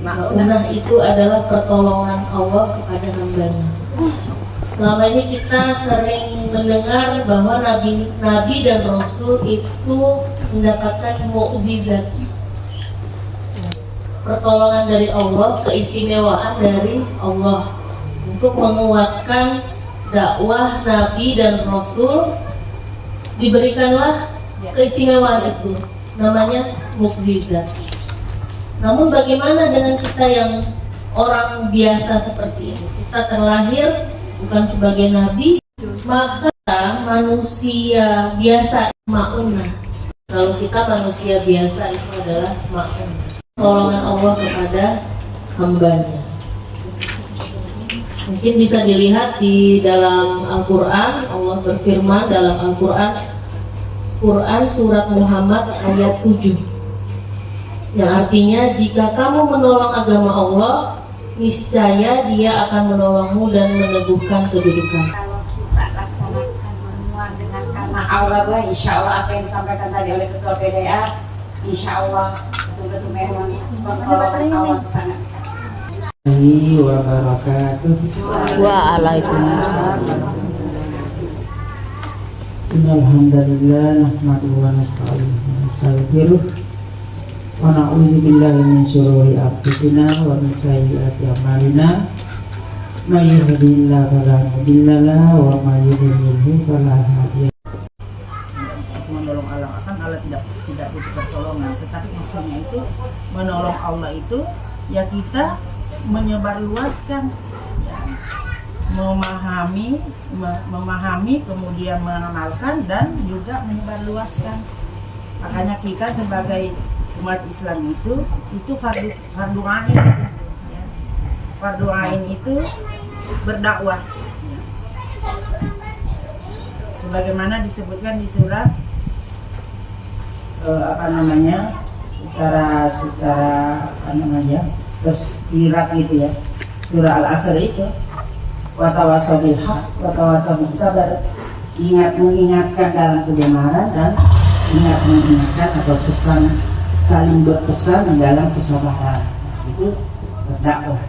Ma'unah itu adalah pertolongan Allah kepada hambanya. Selama ini kita sering mendengar bahwa nabi dan rasul itu mendapatkan mukjizat, pertolongan dari Allah, keistimewaan dari Allah untuk menguatkan dakwah nabi dan rasul. Diberikanlah keistimewaan itu, namanya mukjizat. Namun bagaimana dengan kita yang orang biasa seperti ini? Kita terlahir bukan sebagai nabi, maka manusia biasa ma'unah. Kalau kita manusia biasa itu adalah ma'unah, pertolongan Allah kepada hambanya. Mungkin bisa dilihat di dalam Al-Quran. Allah berfirman dalam Al-Quran, surat Muhammad ayat 7, yang artinya, jika kamu menolong agama Allah, niscaya Dia akan menolongmu dan meneguhkan kedudukan. Kalau kita laksanakan semua dengan karena Allah, insya Allah apa yang disampaikan tadi oleh Ketua PDA, insya Allah betul-betul memang pertolongan Allah sangat Waalaikumsalam. Alhamdulillah, nahmaduhu wa nasta'inuhu wa nastaghfiruh. Wa na'udzu billahi min syururi anfusina wa min sayyiati a'malina. May yahdihillahu fala mudilla lahu wa may yudlil fala hadiya lahu. Menolong Allah akan Allah tidak butuh pertolongan, tetapi maksudnya itu menolong Allah itu ya kita menyebarluaskan, ya, memahami, kemudian mengenalkan dan juga menyebarluaskan. Makanya kita sebagai umat Islam itu fardu ain, ya. Fardu ain itu berdakwah, ya. Sebagaimana disebutkan di surat terus irat gitu ya, surah Al-Asr itu, wa tawassaw bil haq wa tawassaw bis sabr, mengingatkan dalam kebenaran dan mengingatkan atau pesan, saling berpesan dalam kesabaran. Itu berdakwah.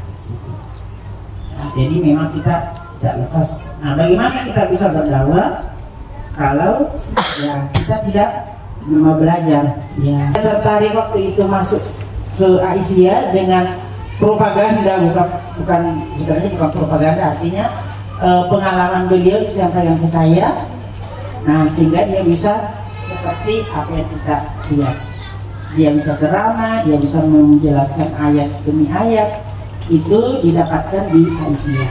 Nah, jadi memang kita tidak lepas. Nah, bagaimana kita bisa berdakwah kalau ya kita tidak mau belajar? Ya, saya tertarik waktu itu masuk ke Aisyah dengan propaganda, bukan propaganda, artinya pengalaman beliau disampaikan ke saya. Nah, sehingga dia bisa seperti apa yang kita lihat. Dia bisa ceramah, dia bisa menjelaskan ayat demi ayat. Itu didapatkan di Aisyah,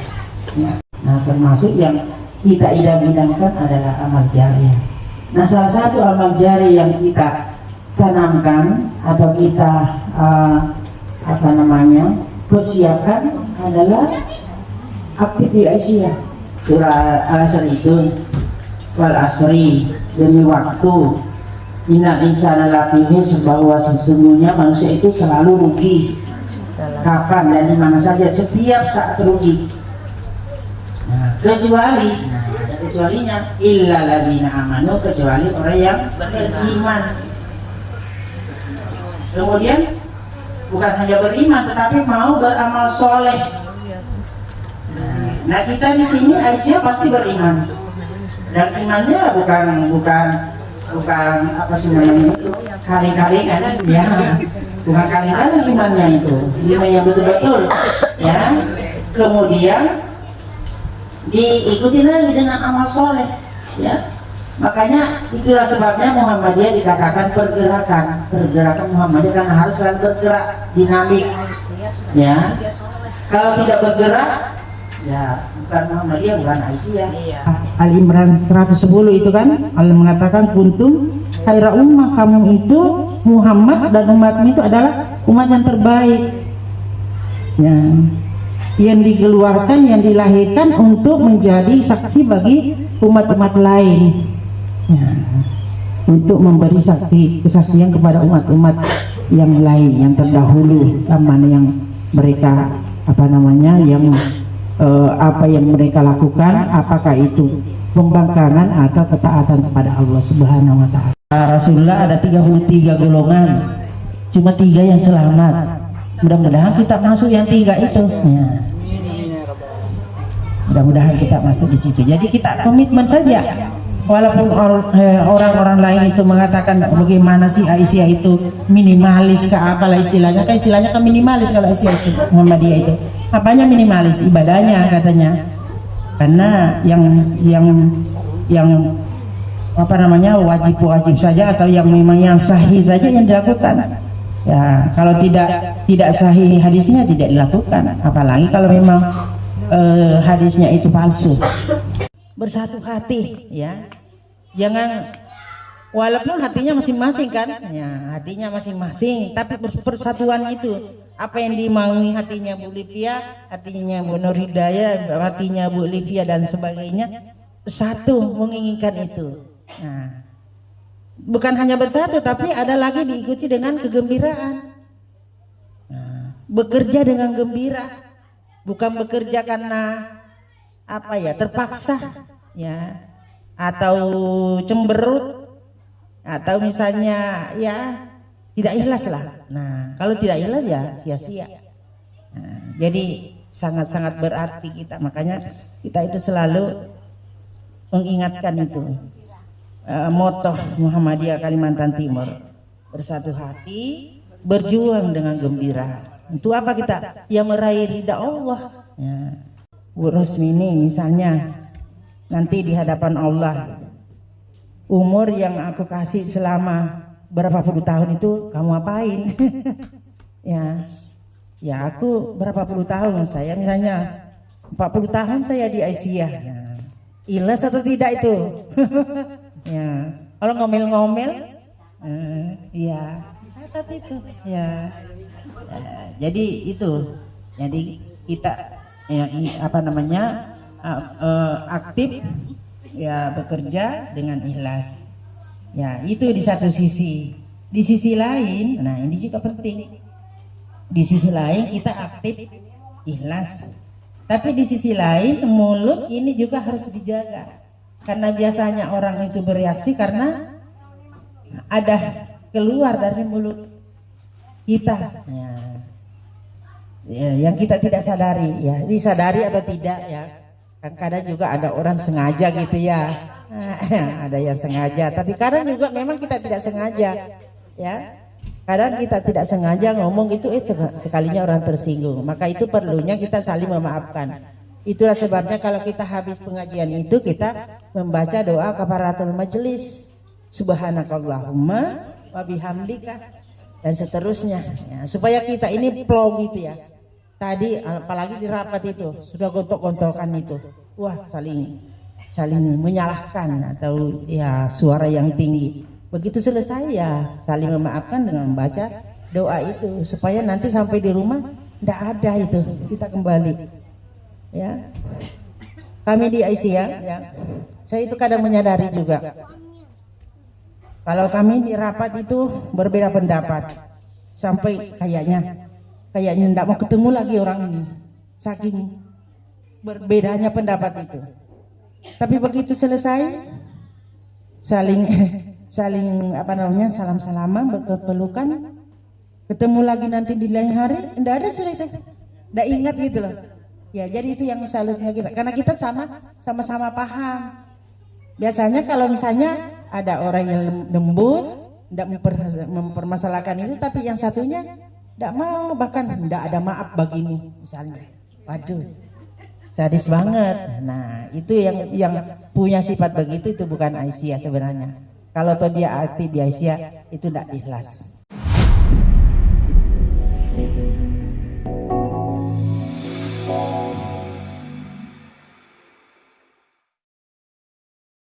ya. Nah, termasuk yang kita idam-idamkan adalah amal jariah. Nah, salah satu amal jariah yang kita tanamkan atau kita persiapkan adalah aktivitas Aisyah. Surah Al-Asr itu, wal asri, demi waktu, inna insana lafihi, bahwa sesungguhnya manusia itu selalu rugi. Kapan dan di mana saja, setiap saat rugi. Nah, kecualinya illa ladzina amanu, kecuali orang yang beriman. Kemudian bukan hanya beriman, tetapi mau beramal soleh. Nah, kita di sini Aisyah pasti beriman, dan imannya bukan apa sih namanya itu, kali-kali kan, ya, bukan kali-kali imannya itu, iman yang betul-betul, ya. Kemudian diikuti lagi dengan amal soleh, ya. Makanya itulah sebabnya Muhammadiyah dikatakan pergerakan Muhammadiyah, karena harus selalu bergerak, dinamik, ya. Kalau tidak bergerak, ya bukan Muhammadiyah, bukan Aisyah. Al-Imran 110 itu kan Allah mengatakan, kuntum khaira ummah, kamu itu Muhammad dan umatmu itu adalah umat yang terbaik, ya, yang dikeluarkan, yang dilahirkan untuk menjadi saksi bagi umat-umat lain, ya, untuk memberi kesaksian kepada umat-umat yang lain yang terdahulu, mana yang mereka apa yang mereka lakukan, apakah itu pembangkangan atau ketaatan kepada Allah Subhanahu wa Ta'ala. Rasulullah ada 33 golongan, cuma 3 yang selamat. Mudah-mudahan kita masuk yang 3 itu. Ya. Mudah-mudahan kita masuk di situ. Jadi kita komitmen saja. Walaupun orang-orang lain itu mengatakan bagaimana sih Aisyah itu minimalis ke apalah istilahnya, kan minimalis kalau Aisyah itu Muhammadiyah itu. Apanya minimalis? Ibadahnya katanya. Karena yang apa namanya wajib saja atau yang memang yang sahih saja yang dilakukan. Ya, kalau tidak sahih hadisnya tidak dilakukan. Apalagi kalau memang hadisnya itu palsu. Bersatu hati, ya, jangan walaupun hatinya masing-masing kan, ya hatinya masing-masing, tapi persatuan itu apa yang dimaui hatinya Bu Livia, hatinya Bu Nur Hidayah, hatinya Bu Livia dan sebagainya satu menginginkan itu. Nah, bukan hanya bersatu, tapi ada lagi diikuti dengan kegembiraan. Nah, bekerja dengan gembira, bukan bekerja karena apa ya terpaksa ya atau cemberut atau misalnya ya tidak ikhlas lah. Nah kalau tidak ikhlas ya sia-sia. Nah, jadi sangat-sangat berarti kita, makanya kita itu selalu mengingatkan itu moto Muhammadiyah Kalimantan Timur, bersatu hati, berjuang dengan gembira. Untuk apa kita? Ya meraih ridha Allah. Ya. Bu Rosmini misalnya nanti di hadapan Allah, umur yang aku kasih selama berapa puluh tahun itu kamu apain? ya aku berapa puluh tahun, saya misalnya 40 tahun saya di Aisyah. Nah, ikhlas atau tidak itu? Ya, kalau ngomel-ngomel, ya catat itu. Ya, jadi itu, jadi kita ya, apa namanya aktif ya, bekerja dengan ikhlas ya, itu di satu sisi. Di sisi lain, nah ini juga penting, di sisi lain kita aktif ikhlas, tapi di sisi lain mulut ini juga harus dijaga, karena biasanya orang itu bereaksi karena ada keluar dari mulut kita ya, yang kita tidak sadari ya, disadari atau tidak ya, kan kadang juga ada orang sengaja gitu ya, ada yang sengaja, tapi kadang juga memang kita tidak sengaja ya, kadang kita tidak sengaja ngomong itu sekalinya orang tersinggung, maka itu perlunya kita saling memaafkan. Itulah sebabnya kalau kita habis pengajian itu kita membaca doa kafaratul majelis, subhanakallahumma wa bihamdika dan seterusnya ya, supaya kita ini flow gitu ya. Tadi apalagi di rapat itu sudah gontok-gontokan itu, wah saling menyalahkan atau ya suara yang tinggi. Begitu selesai ya saling memaafkan dengan membaca doa itu, supaya nanti sampai di rumah tidak ada itu, kita kembali ya. Kami di Aisyah ya, saya itu kadang menyadari juga kalau kami di rapat itu berbeda pendapat, sampai kayaknya tidak mau ketemu lagi orang ini, saking berbedanya pendapat itu. Tapi begitu selesai saling apa namanya salam-salaman, berpelukan, ketemu lagi nanti di lain hari, tidak ada selesai, tidak ingat gitu loh ya. Jadi itu yang salutnya kita, karena kita sama-sama paham. Biasanya kalau misalnya ada orang yang lembut, tidak mempermasalahkan itu, tapi yang satunya tidak mau, bahkan tidak ada maaf bagimu misalnya, waduh sadis banget. Nah itu yang punya sifat begitu, itu bukan Aisyah sebenarnya. Kalau dia aktif di Aisyah itu tidak ikhlas.